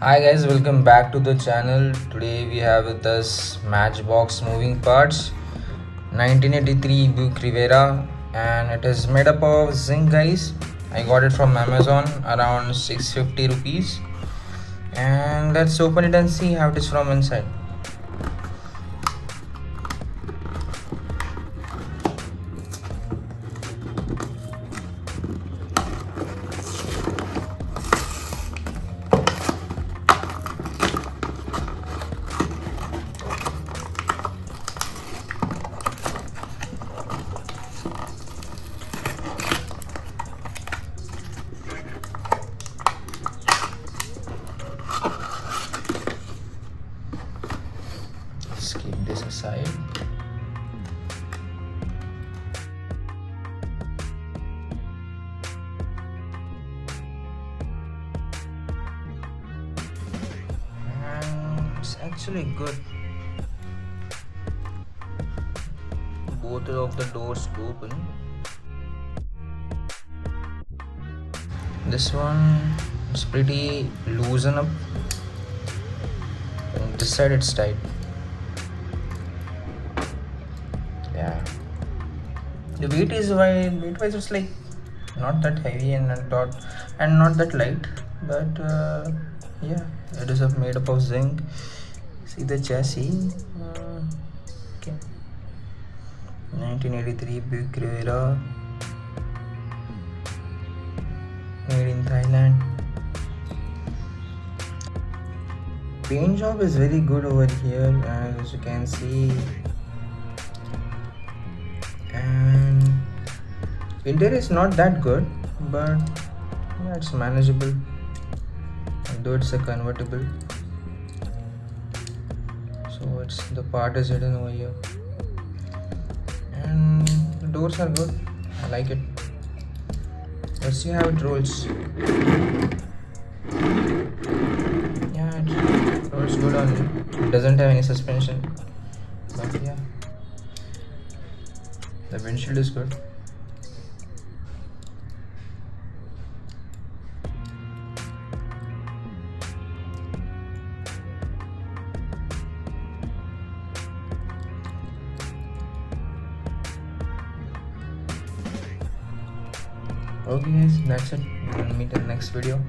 Hi guys, welcome back to the channel. Today we have with us Matchbox moving parts 1983 Buick Rivera, and it is made up of zinc guys. I got it from Amazon around 650 rupees, and let's open it and see how it is from inside. Let's keep this aside. And it's actually good. Both of the doors open. This one is pretty loosen up, and this side it's tight. Yeah, the weight wise it's like not that heavy and not that light, but yeah, it is made up of zinc. See the chassis. Okay, 1983 Buick Rivera, made in Thailand. Paint job is very good over here, as you can see, and interior is not that good, but yeah, it's manageable, although it's a convertible. So it's the part is hidden over here, and the doors are good. I like it. Let's see how it rolls. Yeah, it rolls good only. It doesn't have any suspension, but yeah, the windshield is good. Okay guys, that's it. We'll meet in the next video.